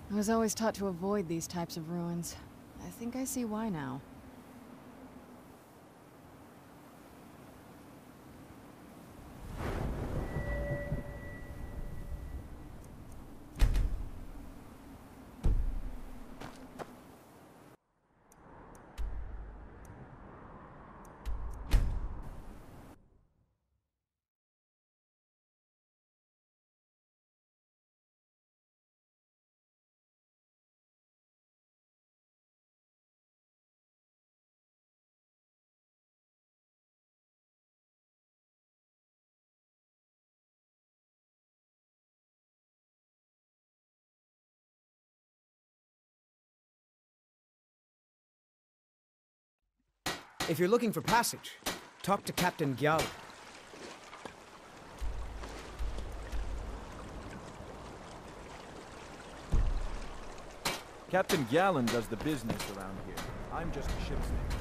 I was always taught to avoid these types of ruins. I think I see why now. If you're looking for passage, talk to Captain Gyal. Captain Gallen does the business around here. I'm just a ship's name.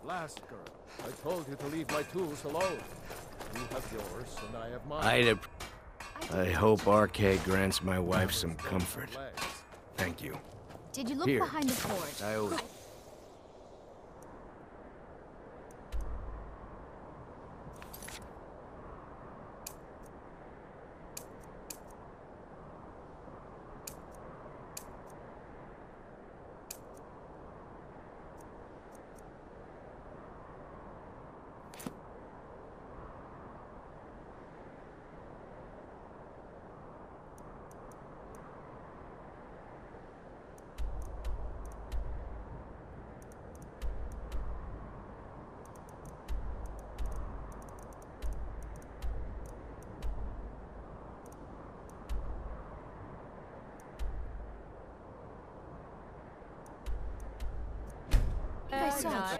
Last girl, I told you to leave my tools alone. You have yours, and I have mine. I hope RK grants my wife some comfort. Thank you. Did you look Here. behind the forge? I owe... I saw.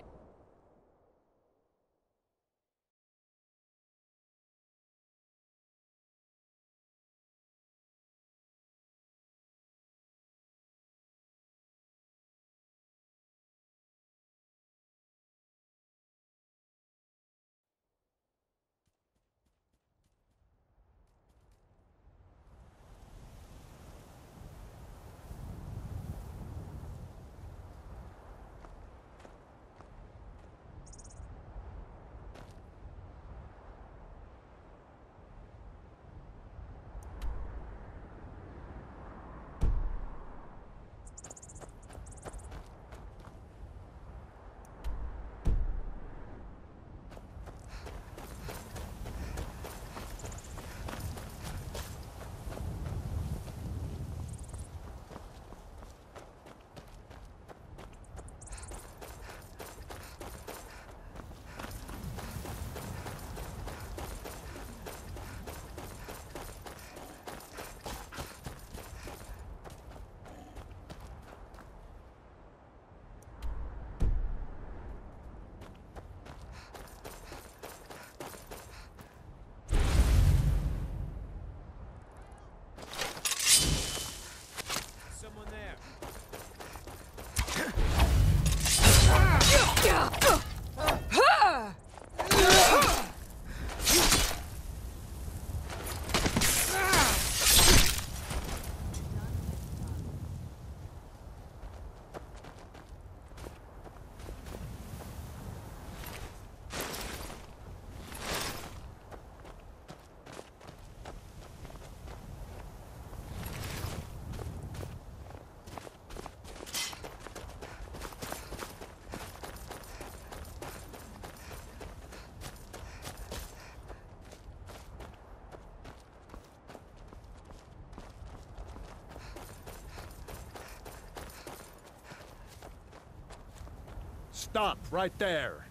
Stop right there.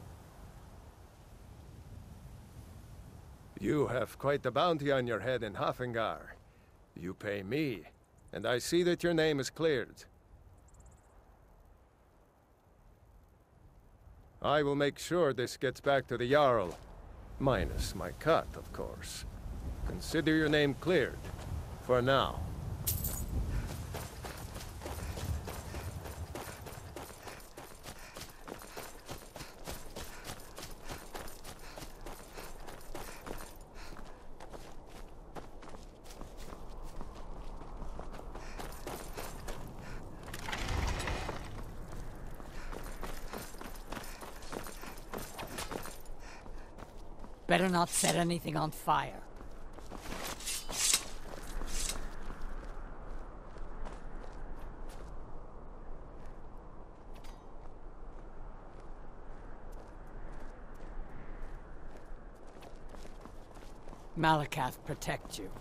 You have quite the bounty on your head in Hafengar. You pay me, and I see that your name is cleared. I will make sure this gets back to the Jarl. Minus my cut, of course. Consider your name cleared. For now. Better not set anything on fire. Malakath protect you.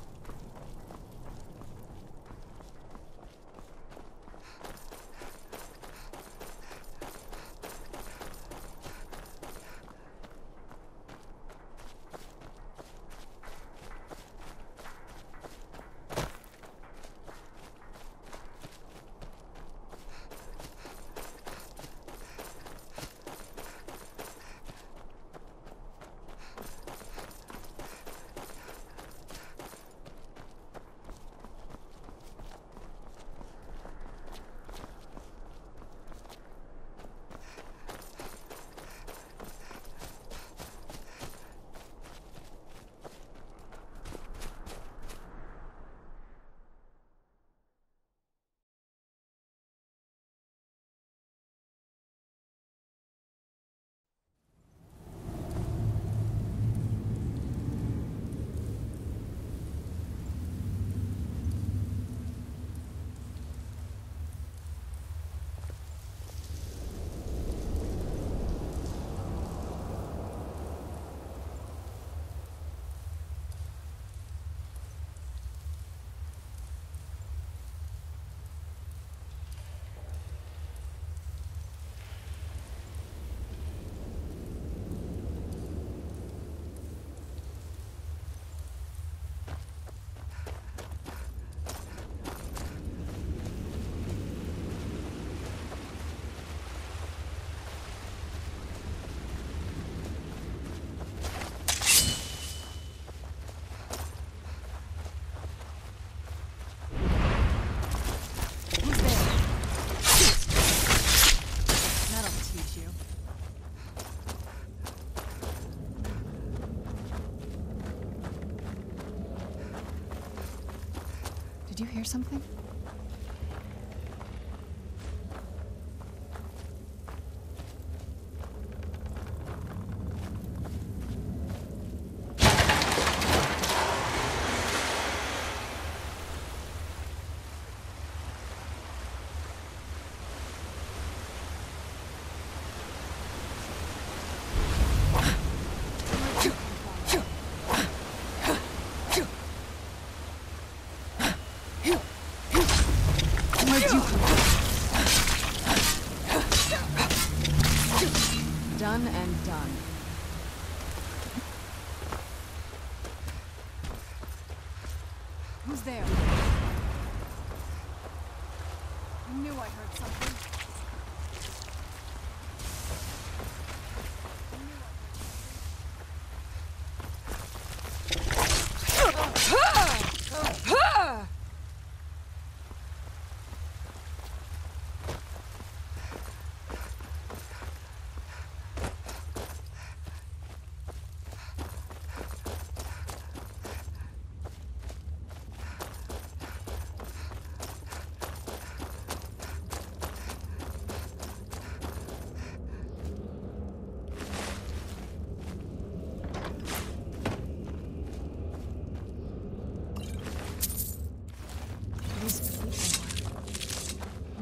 Did you hear something? Done and done. Who's there? I knew I heard something.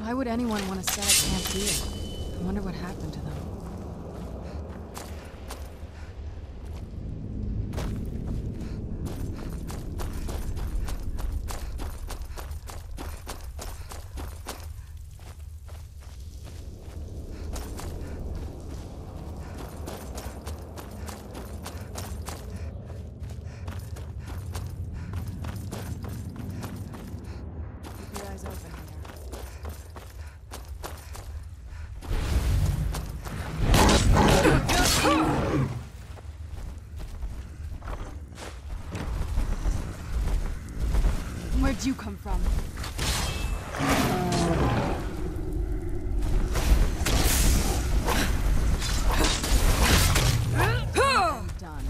Why would anyone want to set up camp here? I wonder what happened to them. did you come from? Done.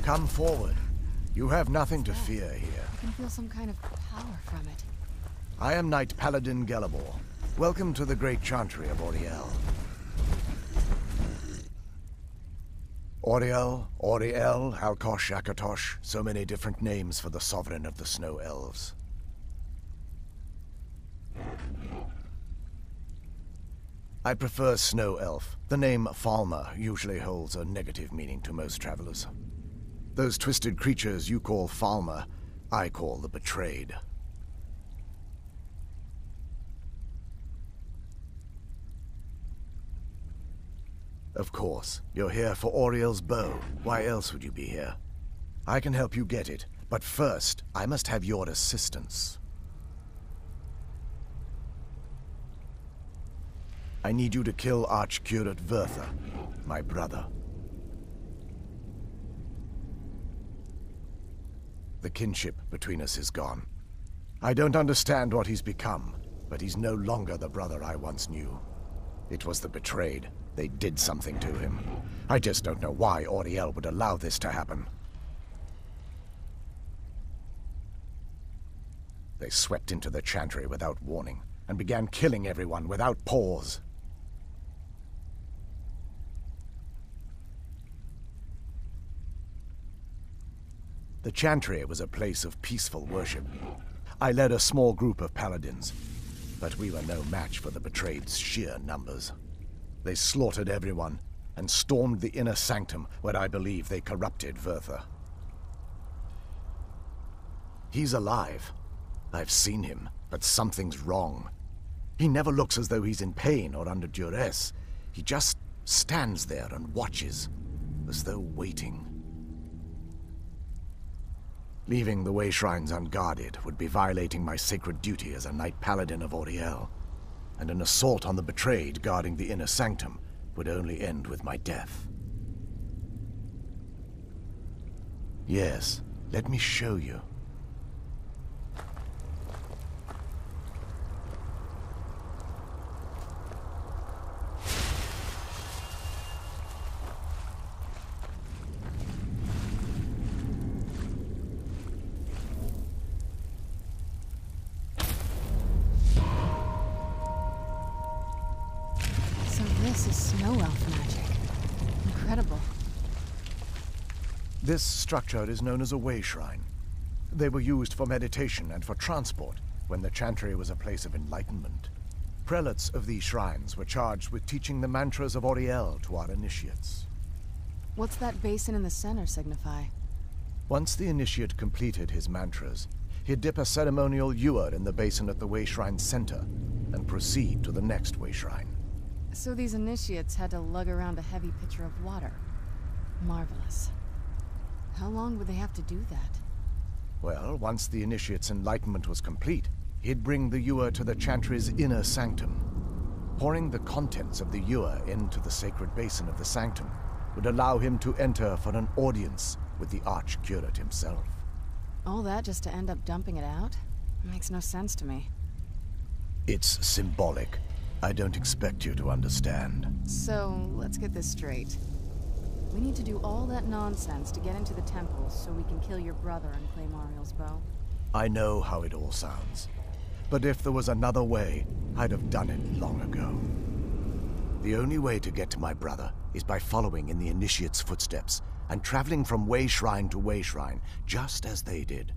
Come forward. You have nothing to fear here. I can feel some kind of power from it. I am Knight Paladin Gelabor. Welcome to the Great Chantry of Auriel. Auriel, Alkosh, Akatosh, so many different names for the sovereign of the Snow Elves. I prefer Snow Elf. The name Falmer usually holds a negative meaning to most travelers. Those twisted creatures you call Falmer, I call the Betrayed. Of course, you're here for Auriel's bow. Why else would you be here? I can help you get it, but first, I must have your assistance. I need you to kill Archcurate Vertha, my brother. The kinship between us is gone. I don't understand what he's become, but he's no longer the brother I once knew. It was the Betrayed. They did something to him. I just don't know why Auriel would allow this to happen. They swept into the Chantry without warning, and began killing everyone without pause. The Chantry was a place of peaceful worship. I led a small group of paladins, but we were no match for the Betrayed's sheer numbers. They slaughtered everyone, and stormed the inner sanctum where I believe they corrupted Vertha. He's alive. I've seen him, but something's wrong. He never looks as though he's in pain or under duress. He just stands there and watches, as though waiting. Leaving the way shrines unguarded would be violating my sacred duty as a Knight Paladin of Auriel. And an assault on the Betrayed guarding the inner sanctum would only end with my death. Yes, let me show you. This is snow elf magic. Incredible. This structure is known as a way shrine. They were used for meditation and for transport when the Chantry was a place of enlightenment. Prelates of these shrines were charged with teaching the mantras of Auriel to our initiates. What's that basin in the center signify? Once the initiate completed his mantras, he'd dip a ceremonial ewer in the basin at the way shrine's center and proceed to the next way shrine. So these initiates had to lug around a heavy pitcher of water. Marvelous. How long would they have to do that? Well, once the initiate's enlightenment was complete, he'd bring the ewer to the Chantry's inner sanctum. Pouring the contents of the ewer into the sacred basin of the sanctum would allow him to enter for an audience with the Archcurate himself. All that just to end up dumping it out? Makes no sense to me. It's symbolic. I don't expect you to understand. So, let's get this straight. We need to do all that nonsense to get into the temple so we can kill your brother and claim Auriel's bow. I know how it all sounds. But if there was another way, I'd have done it long ago. The only way to get to my brother is by following in the initiate's footsteps and traveling from way shrine to way shrine, just as they did.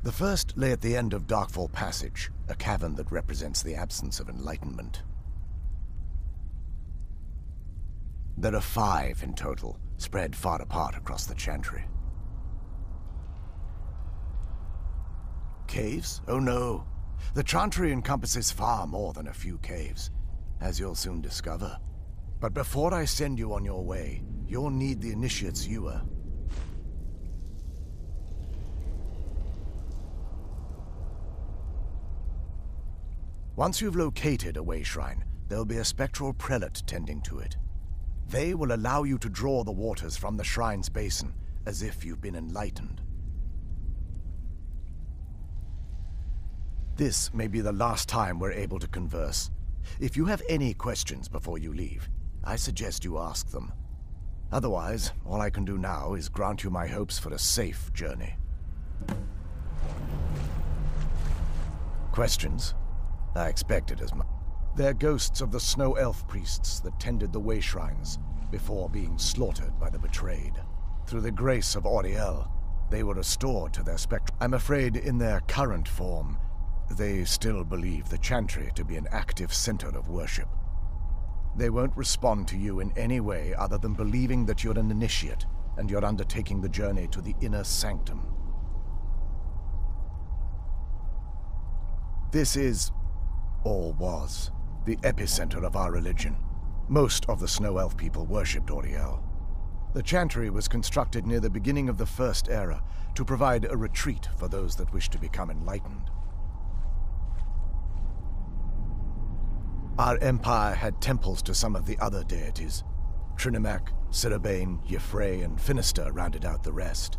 The first lay at the end of Darkfall Passage, a cavern that represents the absence of enlightenment. There are 5 in total, spread far apart across the Chantry. Caves? Oh no. The Chantry encompasses far more than a few caves, as you'll soon discover. But before I send you on your way, you'll need the Initiate's ewer. Once you've located a way shrine, there'll be a spectral prelate tending to it. They will allow you to draw the waters from the shrine's basin, as if you've been enlightened. This may be the last time we're able to converse. If you have any questions before you leave, I suggest you ask them. Otherwise, all I can do now is grant you my hopes for a safe journey. Questions? I expected as much. They're ghosts of the snow elf priests that tended the way shrines before being slaughtered by the betrayed. Through the grace of Auriel, they were restored to their spectrum. I'm afraid in their current form, they still believe the Chantry to be an active center of worship. They won't respond to you in any way other than believing that you're an initiate and you're undertaking the journey to the inner sanctum. This is, or was, the epicenter of our religion. Most of the Snow Elf people worshipped Auriel. The Chantry was constructed near the beginning of the First Era to provide a retreat for those that wish to become enlightened. Our empire had temples to some of the other deities. Trinimac, Ciribane, Yffrey, and Finister rounded out the rest.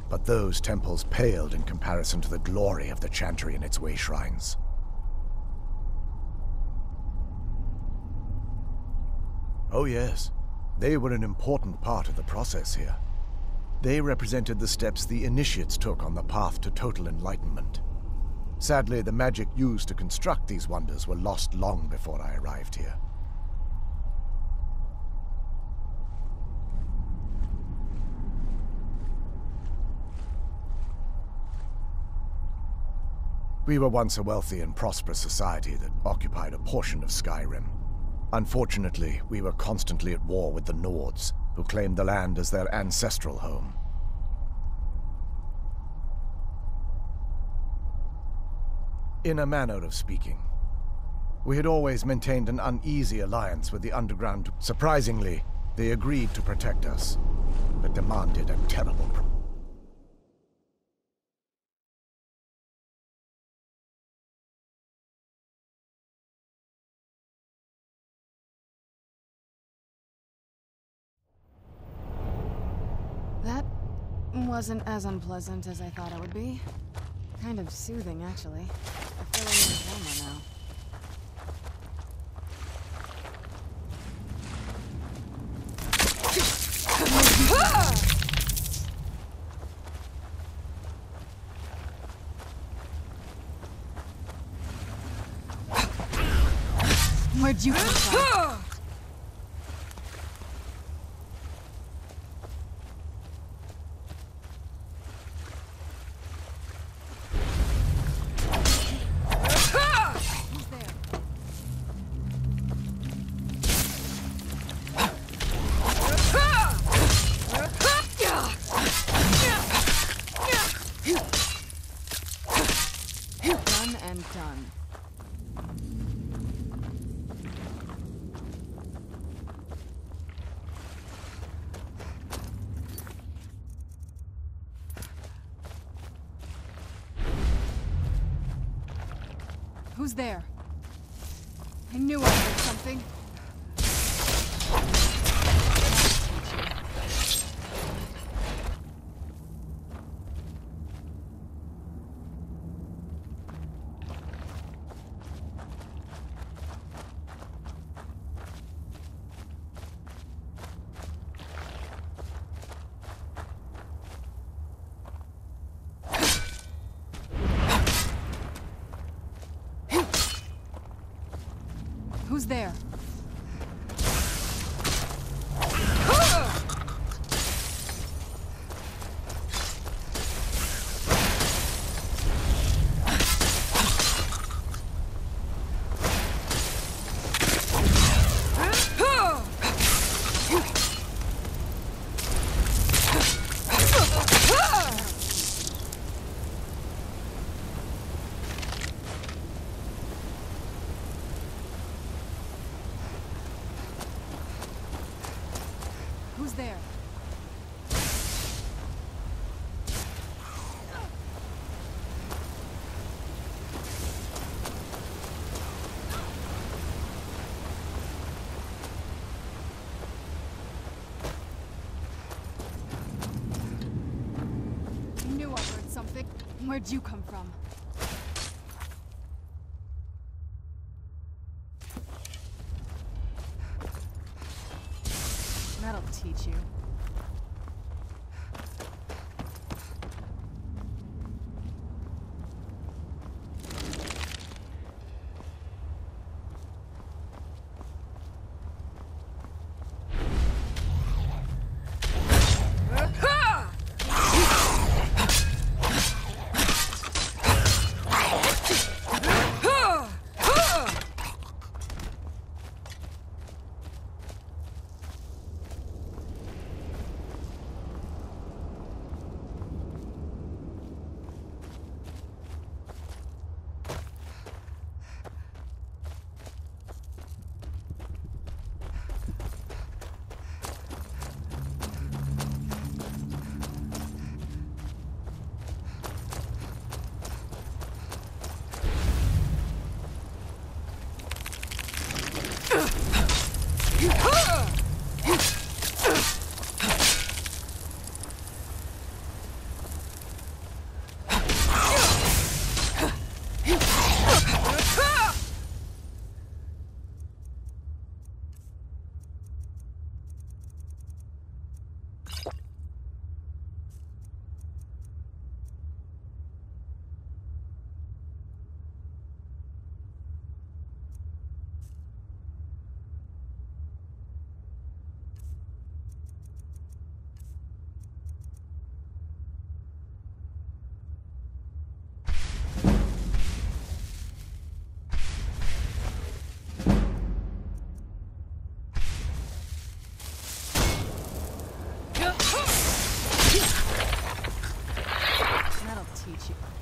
But those temples paled in comparison to the glory of the Chantry and its way shrines. Oh yes, they were an important part of the process here. They represented the steps the initiates took on the path to total enlightenment. Sadly, the magic used to construct these wonders were lost long before I arrived here. We were once a wealthy and prosperous society that occupied a portion of Skyrim. Unfortunately, we were constantly at war with the Nords, who claimed the land as their ancestral home. In a manner of speaking, we had always maintained an uneasy alliance with the Underground. Surprisingly, they agreed to protect us, but demanded a terrible price. That wasn't as unpleasant as I thought it would be. Kind of soothing, actually. I feel a little warmer now. Where'd you come from? Done. Who's there? I knew I heard something. Who's there? Where'd you come from? That'll teach you.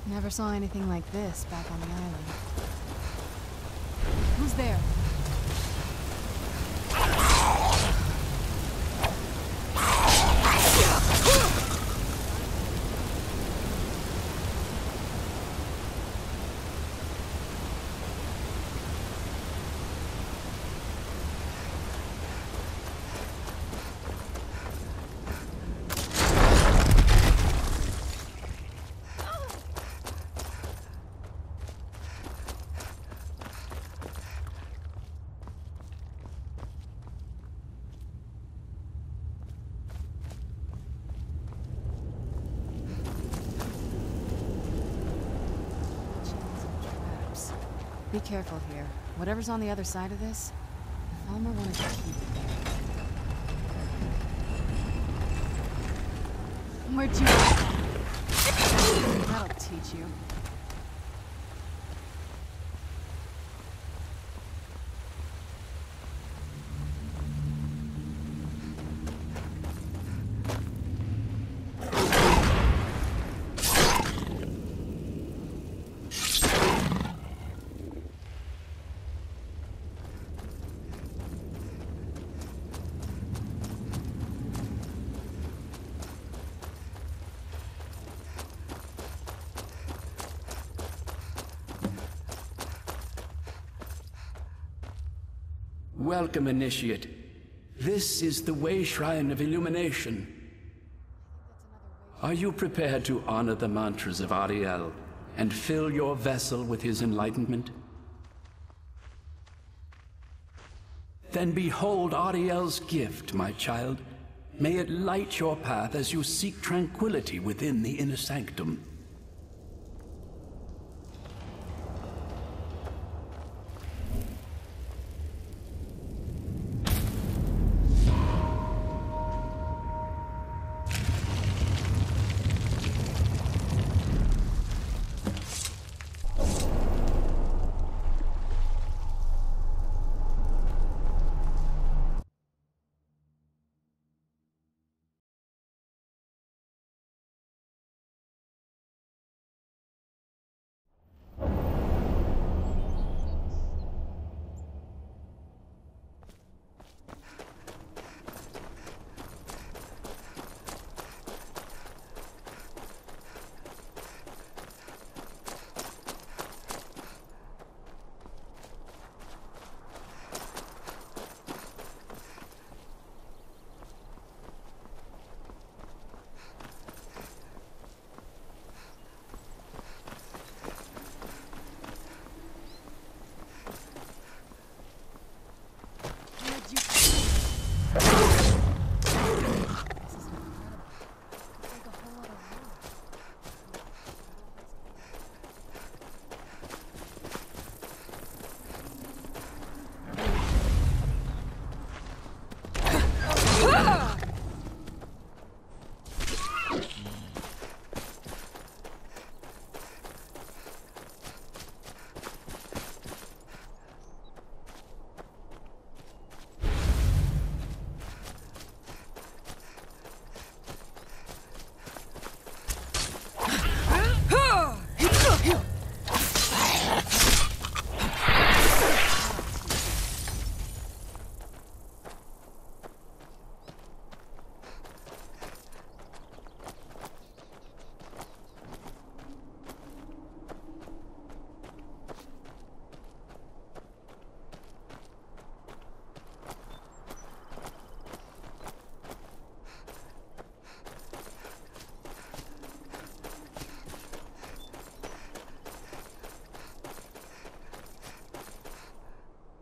Never saw anything like this back on the island. Who's there? Be careful here. Whatever's on the other side of this, Thelma wanted to keep it there. Where'd you go? That'll teach you. Welcome, Initiate. This is the Way Shrine of Illumination. Are you prepared to honor the mantras of Ariel and fill your vessel with his enlightenment? Then behold Ariel's gift, my child. May it light your path as you seek tranquility within the inner sanctum.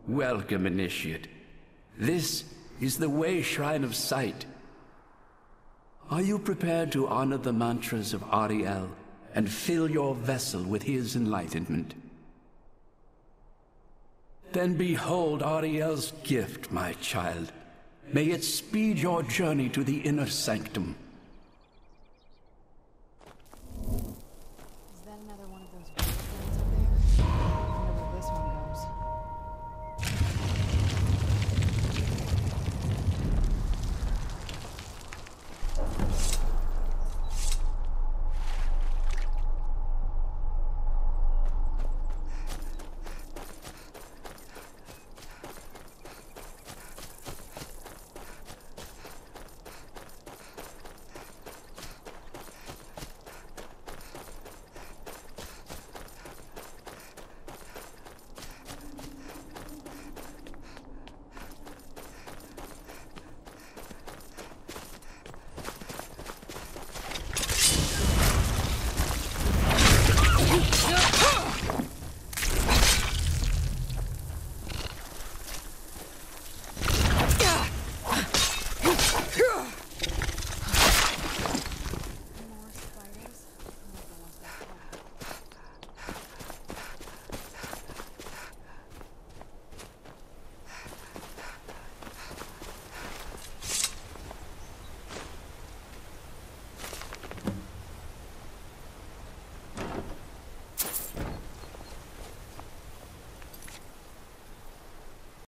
Welcome, Initiate. This is the Way Shrine of Sight. Are you prepared to honor the mantras of Ariel and fill your vessel with his enlightenment? Then behold Ariel's gift, my child. May it speed your journey to the inner sanctum.